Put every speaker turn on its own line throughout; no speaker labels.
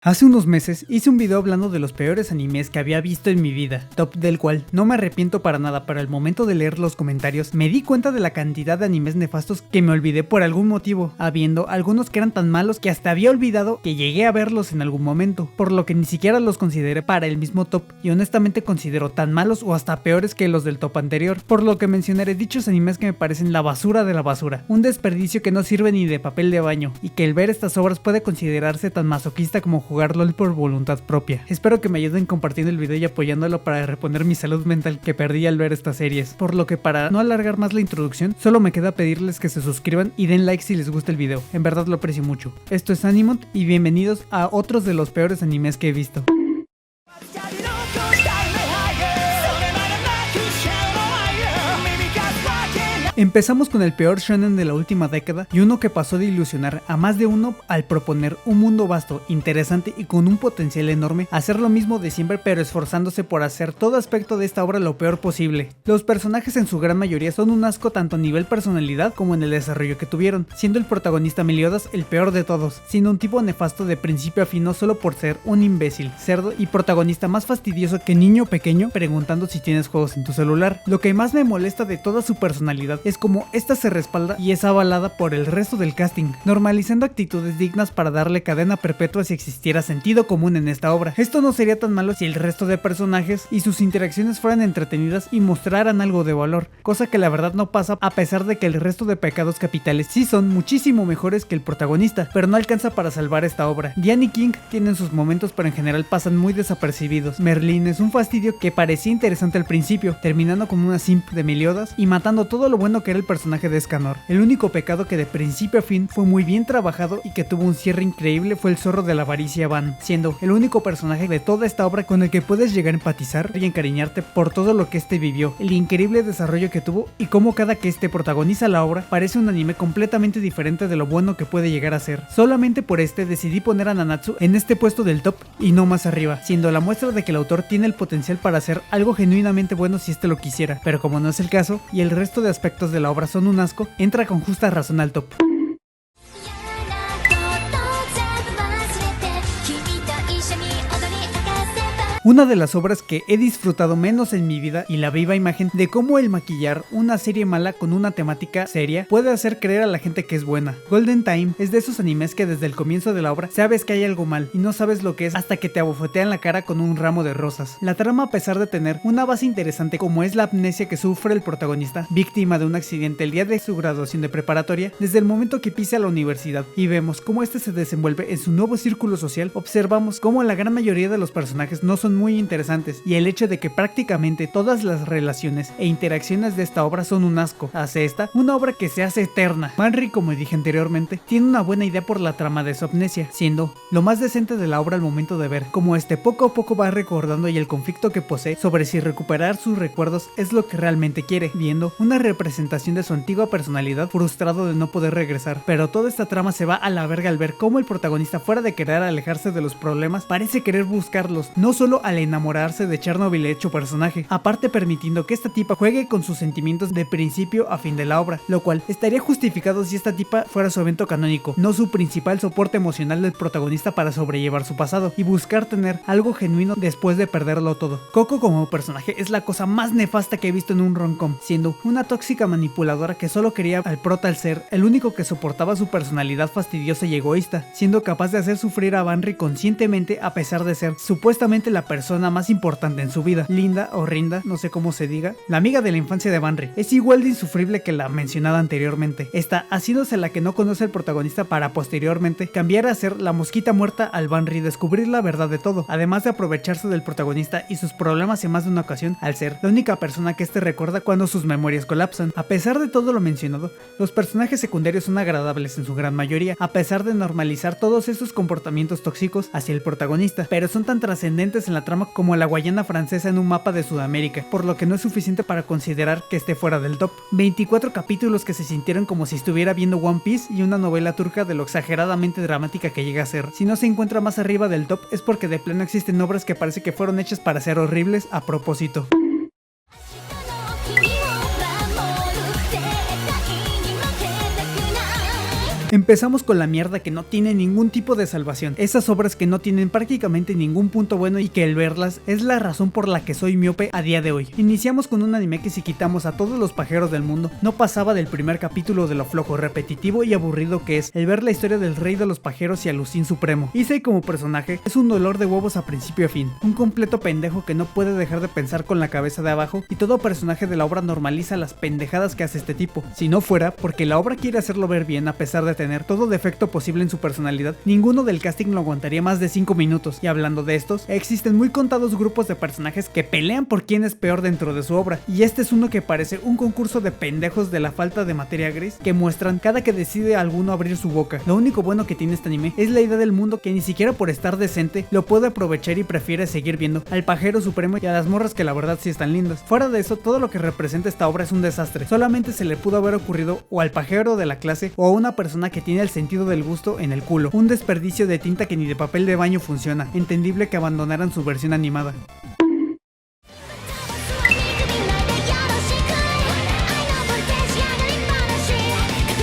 Hace unos meses hice un video hablando de los peores animes que había visto en mi vida, top del cual no me arrepiento para nada, pero al momento de leer los comentarios me di cuenta de la cantidad de animes nefastos que me olvidé por algún motivo, habiendo algunos que eran tan malos que hasta había olvidado que llegué a verlos en algún momento, por lo que ni siquiera los consideré para el mismo top, y honestamente considero tan malos o hasta peores que los del top anterior, por lo que mencionaré dichos animes que me parecen la basura de la basura, un desperdicio que no sirve ni de papel de baño, y que el ver estas obras puede considerarse tan masoquista como jugar LOL por voluntad propia. Espero que me ayuden compartiendo el video y apoyándolo para reponer mi salud mental que perdí al ver estas series, por lo que para no alargar más la introducción, solo me queda pedirles que se suscriban y den like si les gusta el video, en verdad lo aprecio mucho. Esto es Animont y bienvenidos a otros de los peores animes que he visto. Empezamos con el peor shonen de la última década y uno que pasó de ilusionar a más de uno al proponer un mundo vasto, interesante y con un potencial enorme, hacer lo mismo de siempre pero esforzándose por hacer todo aspecto de esta obra lo peor posible. Los personajes en su gran mayoría son un asco tanto a nivel personalidad como en el desarrollo que tuvieron, siendo el protagonista Meliodas el peor de todos, siendo un tipo nefasto de principio a fin no solo por ser un imbécil, cerdo y protagonista más fastidioso que niño pequeño preguntando si tienes juegos en tu celular. Lo que más me molesta de toda su personalidad es como esta se respalda y es avalada por el resto del casting, normalizando actitudes dignas para darle cadena perpetua si existiera sentido común en esta obra. Esto no sería tan malo si el resto de personajes y sus interacciones fueran entretenidas y mostraran algo de valor, cosa que la verdad no pasa a pesar de que el resto de pecados capitales sí son muchísimo mejores que el protagonista, pero no alcanza para salvar esta obra. Diane y King tienen sus momentos pero en general pasan muy desapercibidos. Merlin es un fastidio que parecía interesante al principio, terminando como una simp de Meliodas y matando todo lo bueno que era el personaje de Escanor. El único pecado que de principio a fin fue muy bien trabajado y que tuvo un cierre increíble fue el zorro de la avaricia Van, siendo el único personaje de toda esta obra con el que puedes llegar a empatizar y encariñarte por todo lo que este vivió, el increíble desarrollo que tuvo y cómo cada que este protagoniza la obra parece un anime completamente diferente de lo bueno que puede llegar a ser. Solamente por este decidí poner a Nanatsu en este puesto del top y no más arriba, siendo la muestra de que el autor tiene el potencial para hacer algo genuinamente bueno si este lo quisiera, pero como no es el caso y el resto de aspectos de la obra son un asco, entra con justa razón al top. Una de las obras que he disfrutado menos en mi vida y la viva imagen de cómo el maquillar una serie mala con una temática seria puede hacer creer a la gente que es buena. Golden Time es de esos animes que desde el comienzo de la obra sabes que hay algo mal y no sabes lo que es hasta que te abofetean la cara con un ramo de rosas. La trama, a pesar de tener una base interesante como es la amnesia que sufre el protagonista, víctima de un accidente el día de su graduación de preparatoria, desde el momento que pisa a la universidad y vemos cómo este se desenvuelve en su nuevo círculo social, observamos cómo la gran mayoría de los personajes no son muy interesantes y el hecho de que prácticamente todas las relaciones e interacciones de esta obra son un asco hace esta una obra que se hace eterna. Manri, como dije anteriormente, tiene una buena idea por la trama de su amnesia, siendo lo más decente de la obra al momento de ver cómo este poco a poco va recordando y el conflicto que posee sobre si recuperar sus recuerdos es lo que realmente quiere, viendo una representación de su antigua personalidad frustrado de no poder regresar. Pero toda esta trama se va a la verga al ver cómo el protagonista, fuera de querer alejarse de los problemas, parece querer buscarlos, no solo al enamorarse de Chernobyl hecho personaje, aparte permitiendo que esta tipa juegue con sus sentimientos de principio a fin de la obra, lo cual estaría justificado si esta tipa fuera su evento canónico, no su principal soporte emocional del protagonista para sobrellevar su pasado y buscar tener algo genuino después de perderlo todo. Coco como personaje es la cosa más nefasta que he visto en un rom-com, siendo una tóxica manipuladora que solo quería al prota al ser el único que soportaba su personalidad fastidiosa y egoísta, siendo capaz de hacer sufrir a Banri conscientemente a pesar de ser supuestamente la persona más importante en su vida. Linda o Rinda, no sé cómo se diga, la amiga de la infancia de Banri, es igual de insufrible que la mencionada anteriormente. Está haciéndose la que no conoce al protagonista para posteriormente cambiar a ser la mosquita muerta al Banri y descubrir la verdad de todo, además de aprovecharse del protagonista y sus problemas en más de una ocasión al ser la única persona que este recuerda cuando sus memorias colapsan. A pesar de todo lo mencionado, los personajes secundarios son agradables en su gran mayoría, a pesar de normalizar todos esos comportamientos tóxicos hacia el protagonista, pero son tan trascendentes en la trama como la Guayana francesa en un mapa de Sudamérica, por lo que no es suficiente para considerar que esté fuera del top. 24 capítulos que se sintieron como si estuviera viendo One Piece y una novela turca de lo exageradamente dramática que llega a ser. Si no se encuentra más arriba del top es porque de plano existen obras que parece que fueron hechas para ser horribles a propósito. Empezamos con la mierda que no tiene ningún tipo de salvación, esas obras que no tienen prácticamente ningún punto bueno y que el verlas es la razón por la que soy miope a día de hoy. Iniciamos con un anime que si quitamos a todos los pajeros del mundo, no pasaba del primer capítulo de lo flojo, repetitivo y aburrido que es el ver la historia del rey de los pajeros y Alucin Supremo. Issei como personaje es un dolor de huevos a principio a fin, un completo pendejo que no puede dejar de pensar con la cabeza de abajo, y todo personaje de la obra normaliza las pendejadas que hace este tipo. Si no fuera porque la obra quiere hacerlo ver bien a pesar de tener todo defecto posible en su personalidad, ninguno del casting lo aguantaría más de 5 minutos. Y hablando de estos, existen muy contados grupos de personajes que pelean por quién es peor dentro de su obra, y este es uno que parece un concurso de pendejos de la falta de materia gris que muestran cada que decide alguno abrir su boca. Lo único bueno que tiene este anime es la idea del mundo, que ni siquiera por estar decente lo puede aprovechar y prefiere seguir viendo al pajero supremo y a las morras que la verdad sí están lindas. Fuera de eso, todo lo que representa esta obra es un desastre. Solamente se le pudo haber ocurrido o al pajero de la clase o a una persona que tiene el sentido del gusto en el culo. Un desperdicio de tinta que ni de papel de baño funciona. Entendible que abandonaran su versión animada.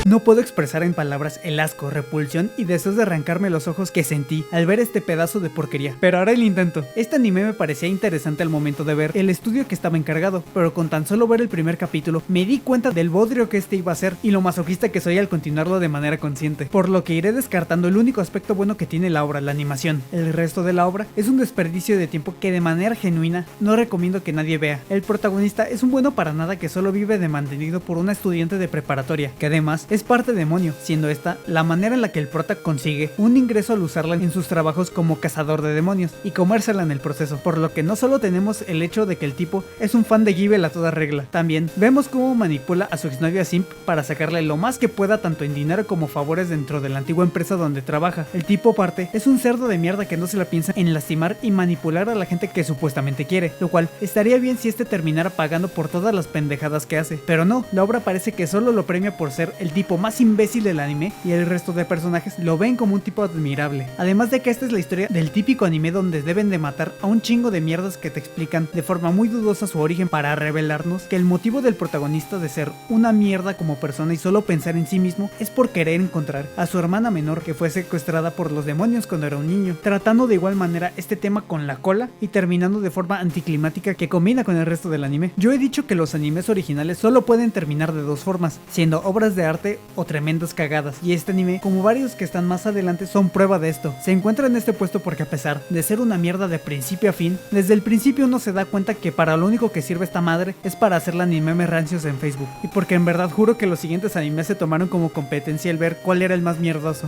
No puedo expresar en palabras el asco, repulsión y deseos de arrancarme los ojos que sentí al ver este pedazo de porquería. Pero ahora el intento. Este anime me parecía interesante al momento de ver el estudio que estaba encargado, pero con tan solo ver el primer capítulo me di cuenta del bodrio que este iba a ser y lo masoquista que soy al continuarlo de manera consciente, por lo que iré descartando el único aspecto bueno que tiene la obra, la animación. El resto de la obra es un desperdicio de tiempo que de manera genuina no recomiendo que nadie vea. El protagonista es un bueno para nada que solo vive de mantenido por una estudiante de preparatoria, que además es parte demonio, siendo esta la manera en la que el prota consigue un ingreso al usarla en sus trabajos como cazador de demonios y comérsela en el proceso, por lo que no solo tenemos el hecho de que el tipo es un fan de Givel a toda regla, también vemos cómo manipula a su exnovia Simp para sacarle lo más que pueda tanto en dinero como favores dentro de la antigua empresa donde trabaja. El tipo aparte es un cerdo de mierda que no se la piensa en lastimar y manipular a la gente que supuestamente quiere, lo cual estaría bien si este terminara pagando por todas las pendejadas que hace, pero no, la obra parece que solo lo premia por ser el tipo más imbécil del anime y el resto de personajes lo ven como un tipo admirable. Además de que esta es la historia del típico anime donde deben de matar a un chingo de mierdas que te explican de forma muy dudosa su origen para revelarnos que el motivo del protagonista de ser una mierda como persona y solo pensar en sí mismo es por querer encontrar a su hermana menor que fue secuestrada por los demonios cuando era un niño, tratando de igual manera este tema con la cola y terminando de forma anticlimática que combina con el resto del anime. Yo he dicho que los animes originales solo pueden terminar de dos formas, siendo obras de arte o tremendas cagadas, y este anime, como varios que están más adelante, son prueba de esto. Se encuentra en este puesto porque a pesar de ser una mierda de principio a fin, desde el principio uno se da cuenta que para lo único que sirve esta madre es para hacerla anime rancios en Facebook, y porque en verdad juro que los siguientes animes se tomaron como competencia el ver cuál era el más mierdoso.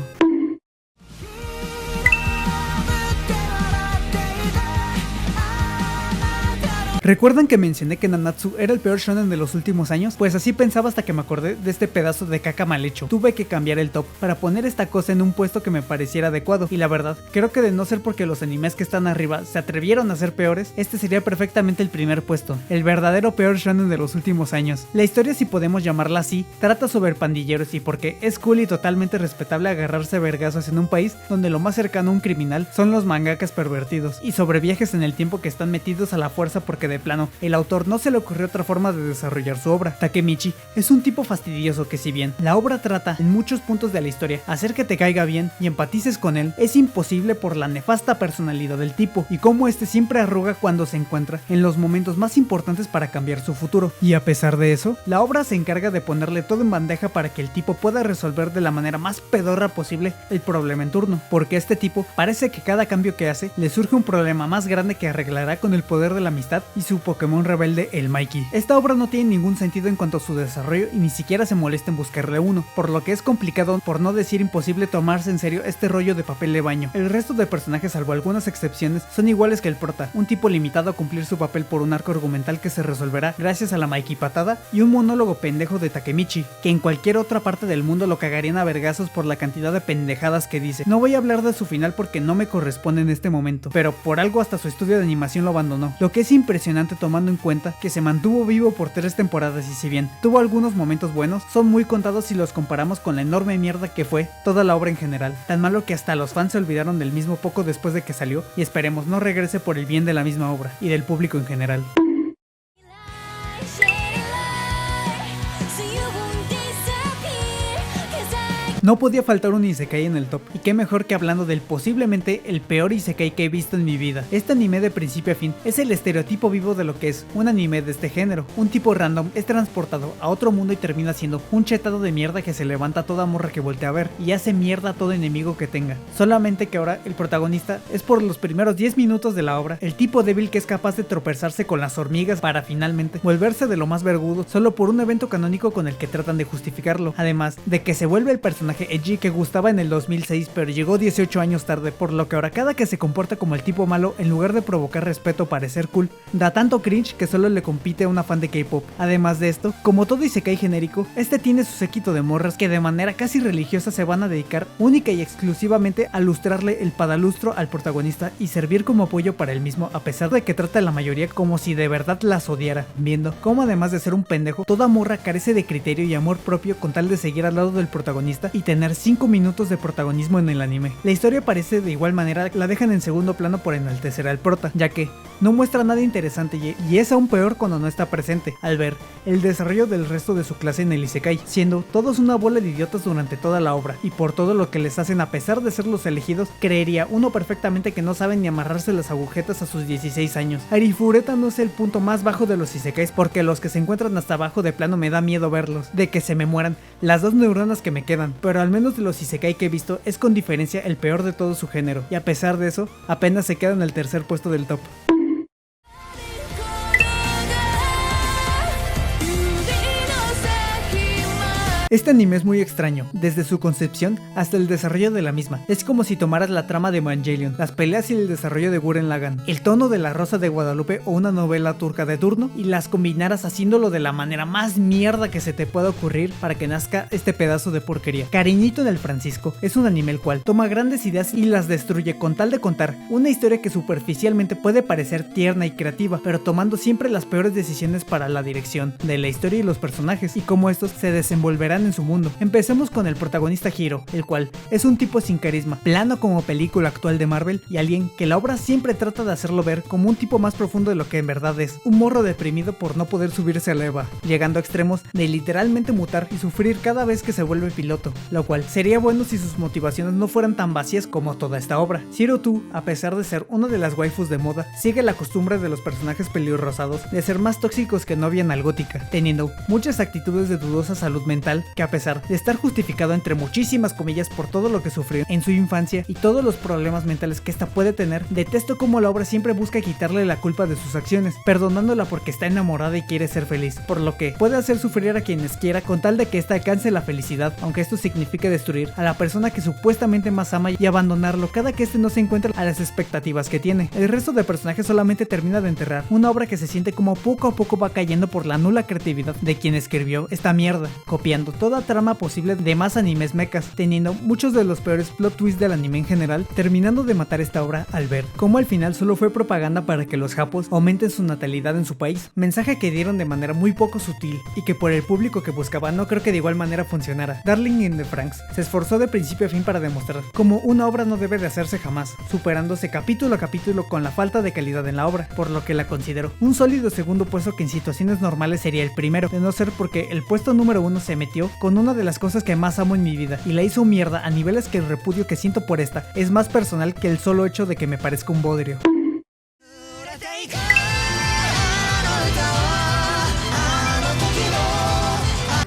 ¿Recuerdan que mencioné que Nanatsu era el peor shonen de los últimos años? Pues así pensaba hasta que me acordé de este pedazo de caca mal hecho. Tuve que cambiar el top para poner esta cosa en un puesto que me pareciera adecuado, y la verdad, creo que de no ser porque los animes que están arriba se atrevieron a ser peores, este sería perfectamente el primer puesto, el verdadero peor shonen de los últimos años. La historia, si podemos llamarla así, trata sobre pandilleros y porque es cool y totalmente respetable agarrarse a vergazos en un país donde lo más cercano a un criminal son los mangakas pervertidos, y sobre viajes en el tiempo que están metidos a la fuerza porque de plano el autor no se le ocurrió otra forma de desarrollar su obra. Takemichi es un tipo fastidioso que, si bien la obra trata en muchos puntos de la historia hacer que te caiga bien y empatices con él, es imposible por la nefasta personalidad del tipo y cómo este siempre arruga cuando se encuentra en los momentos más importantes para cambiar su futuro. Y a pesar de eso, la obra se encarga de ponerle todo en bandeja para que el tipo pueda resolver de la manera más pedorra posible el problema en turno, porque este tipo parece que cada cambio que hace le surge un problema más grande que arreglará con el poder de la amistad y su Pokémon rebelde, el Mikey. Esta obra no tiene ningún sentido en cuanto a su desarrollo y ni siquiera se molesta en buscarle uno, por lo que es complicado, por no decir imposible, tomarse en serio este rollo de papel de baño. El resto de personajes, salvo algunas excepciones, son iguales que el prota, un tipo limitado a cumplir su papel por un arco argumental que se resolverá gracias a la Mikey patada y un monólogo pendejo de Takemichi, que en cualquier otra parte del mundo lo cagarían a vergazos por la cantidad de pendejadas que dice. No voy a hablar de su final porque no me corresponde en este momento, pero por algo hasta su estudio de animación lo abandonó, lo que es impresionante tomando en cuenta que se mantuvo vivo por 3 temporadas y si bien tuvo algunos momentos buenos, son muy contados si los comparamos con la enorme mierda que fue toda la obra en general, tan malo que hasta los fans se olvidaron del mismo poco después de que salió y esperemos no regrese por el bien de la misma obra y del público en general. No podía faltar un isekai en el top, y qué mejor que hablando del posiblemente el peor isekai que he visto en mi vida. Este anime de principio a fin es el estereotipo vivo de lo que es un anime de este género. Un tipo random es transportado a otro mundo y termina siendo un chetado de mierda que se levanta a toda morra que voltea a ver y hace mierda a todo enemigo que tenga. Solamente que ahora el protagonista es por los primeros 10 minutos de la obra el tipo débil que es capaz de tropezarse con las hormigas para finalmente volverse de lo más vergudo solo por un evento canónico con el que tratan de justificarlo. Además de que se vuelve el personaje edgy que gustaba en el 2006 pero llegó 18 años tarde, por lo que ahora cada que se comporta como el tipo malo en lugar de provocar respeto parecer cool, da tanto cringe que solo le compite a una fan de K-pop. Además de esto, como todo isekai genérico, este tiene su séquito de morras que de manera casi religiosa se van a dedicar única y exclusivamente a lustrarle el padalustro al protagonista y servir como apoyo para él mismo, a pesar de que trata a la mayoría como si de verdad las odiara, viendo cómo además de ser un pendejo, toda morra carece de criterio y amor propio con tal de seguir al lado del protagonista y tener 5 minutos de protagonismo en el anime. La historia parece de igual manera la dejan en segundo plano por enaltecer al prota, ya que no muestra nada interesante y es aún peor cuando no está presente, al ver el desarrollo del resto de su clase en el isekai, siendo todos una bola de idiotas durante toda la obra, y por todo lo que les hacen a pesar de ser los elegidos, creería uno perfectamente que no saben ni amarrarse las agujetas a sus 16 años. Arifureta no es el punto más bajo de los isekais, porque los que se encuentran hasta abajo de plano me da miedo verlos, de que se me mueran las 2 neuronas que me quedan, pero al menos de los isekai que he visto es con diferencia el peor de todo su género, y a pesar de eso, apenas se queda en el tercer puesto del top. Este anime es muy extraño, desde su concepción hasta el desarrollo de la misma. Es como si tomaras la trama de Evangelion, las peleas y el desarrollo de Gurren Lagann, el tono de La Rosa de Guadalupe o una novela turca de turno, y las combinaras haciéndolo de la manera más mierda que se te pueda ocurrir para que nazca este pedazo de porquería. Cariñito en el Francisco es un anime el cual toma grandes ideas y las destruye con tal de contar una historia que superficialmente puede parecer tierna y creativa, pero tomando siempre las peores decisiones para la dirección de la historia y los personajes, y cómo estos se desenvolverán en su mundo. Empecemos con el protagonista Hiro, el cual es un tipo sin carisma, plano como película actual de Marvel, y alguien que la obra siempre trata de hacerlo ver como un tipo más profundo de lo que en verdad es, un morro deprimido por no poder subirse a la EVA, llegando a extremos de literalmente mutar y sufrir cada vez que se vuelve piloto, lo cual sería bueno si sus motivaciones no fueran tan vacías como toda esta obra. Zero Two, a pesar de ser una de las waifus de moda, sigue la costumbre de los personajes pelirrosados de ser más tóxicos que novia analgótica, teniendo muchas actitudes de dudosa salud mental que, a pesar de estar justificado entre muchísimas comillas por todo lo que sufrió en su infancia y todos los problemas mentales que ésta puede tener, detesto cómo la obra siempre busca quitarle la culpa de sus acciones, perdonándola porque está enamorada y quiere ser feliz, por lo que puede hacer sufrir a quienes quiera con tal de que ésta alcance la felicidad, aunque esto signifique destruir a la persona que supuestamente más ama y abandonarlo cada que éste no se encuentra a las expectativas que tiene. El resto de personajes solamente termina de enterrar una obra que se siente como poco a poco va cayendo por la nula creatividad de quien escribió esta mierda, copiando toda trama posible de más animes mechas, teniendo muchos de los peores plot twists del anime en general, terminando de matar esta obra al ver cómo al final solo fue propaganda para que los japos aumenten su natalidad en su país, mensaje que dieron de manera muy poco sutil y que por el público que buscaba no creo que de igual manera funcionara. Darling in the Franxx se esforzó de principio a fin para demostrar cómo una obra no debe de hacerse jamás, superándose capítulo a capítulo con la falta de calidad en la obra, por lo que la considero un sólido segundo puesto que en situaciones normales sería el primero, de no ser porque el puesto número 1 se metió con una de las cosas que más amo en mi vida y la hizo mierda a niveles que el repudio que siento por esta es más personal que el solo hecho de que me parezca un bodrio.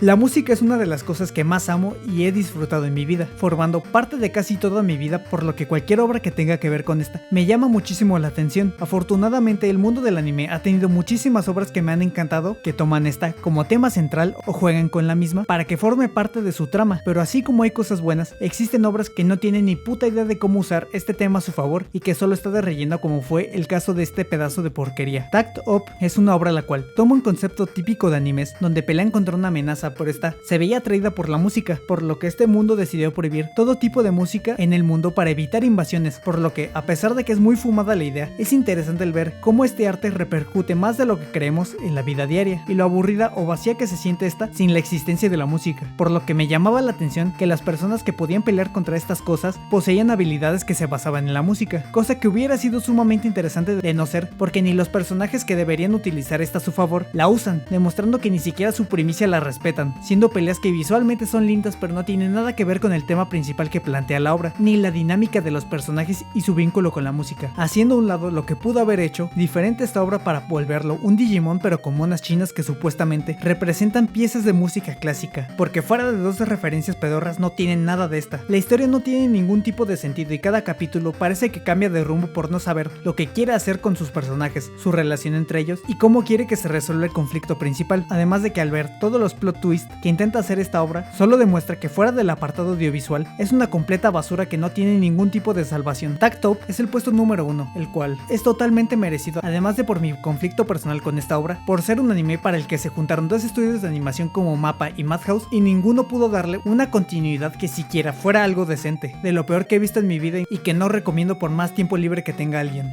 La música es una de las cosas que más amo y he disfrutado en mi vida, formando parte de casi toda mi vida, por lo que cualquier obra que tenga que ver con esta me llama muchísimo la atención. Afortunadamente el mundo del anime ha tenido muchísimas obras que me han encantado, que toman esta como tema central o juegan con la misma para que forme parte de su trama, pero así como hay cosas buenas, existen obras que no tienen ni puta idea de cómo usar este tema a su favor y que solo está de relleno, como fue el caso de este pedazo de porquería. Tact Up es una obra la cual toma un concepto típico de animes donde pelean contra una amenaza, por esta se veía atraída por la música, por lo que este mundo decidió prohibir todo tipo de música en el mundo para evitar invasiones, por lo que a pesar de que es muy fumada la idea, es interesante el ver cómo este arte repercute más de lo que creemos en la vida diaria y lo aburrida o vacía que se siente esta sin la existencia de la música, por lo que me llamaba la atención que las personas que podían pelear contra estas cosas poseían habilidades que se basaban en la música, cosa que hubiera sido sumamente interesante de no ser porque ni los personajes que deberían utilizar esta a su favor la usan, demostrando que ni siquiera su primicia la respetan. faltan, siendo peleas que visualmente son lindas pero no tienen nada que ver con el tema principal que plantea la obra, ni la dinámica de los personajes y su vínculo con la música, haciendo a un lado lo que pudo haber hecho diferente esta obra para volverlo un Digimon pero con monas chinas que supuestamente representan piezas de música clásica, porque fuera de dos referencias pedorras no tienen nada de esta. La historia no tiene ningún tipo de sentido y cada capítulo parece que cambia de rumbo por no saber lo que quiere hacer con sus personajes, su relación entre ellos y cómo quiere que se resuelva el conflicto principal, además de que al ver todos los plot twists que intenta hacer esta obra, solo demuestra que fuera del apartado audiovisual es una completa basura que no tiene ningún tipo de salvación. Tag Top es el puesto número 1, el cual es totalmente merecido, además de por mi conflicto personal con esta obra, por ser un anime para el que se juntaron dos estudios de animación como MAPPA y Madhouse y ninguno pudo darle una continuidad que siquiera fuera algo decente, de lo peor que he visto en mi vida y que no recomiendo por más tiempo libre que tenga alguien.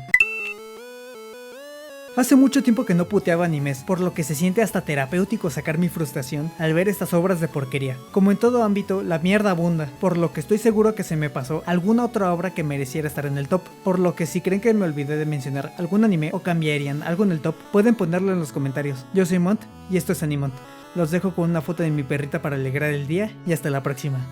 Hace mucho tiempo que no puteaba animes, por lo que se siente hasta terapéutico sacar mi frustración al ver estas obras de porquería. Como en todo ámbito, la mierda abunda, por lo que estoy seguro que se me pasó alguna otra obra que mereciera estar en el top, por lo que si creen que me olvidé de mencionar algún anime o cambiarían algo en el top, pueden ponerlo en los comentarios. Yo soy Mont y esto es Animont. Los dejo con una foto de mi perrita para alegrar el día y hasta la próxima.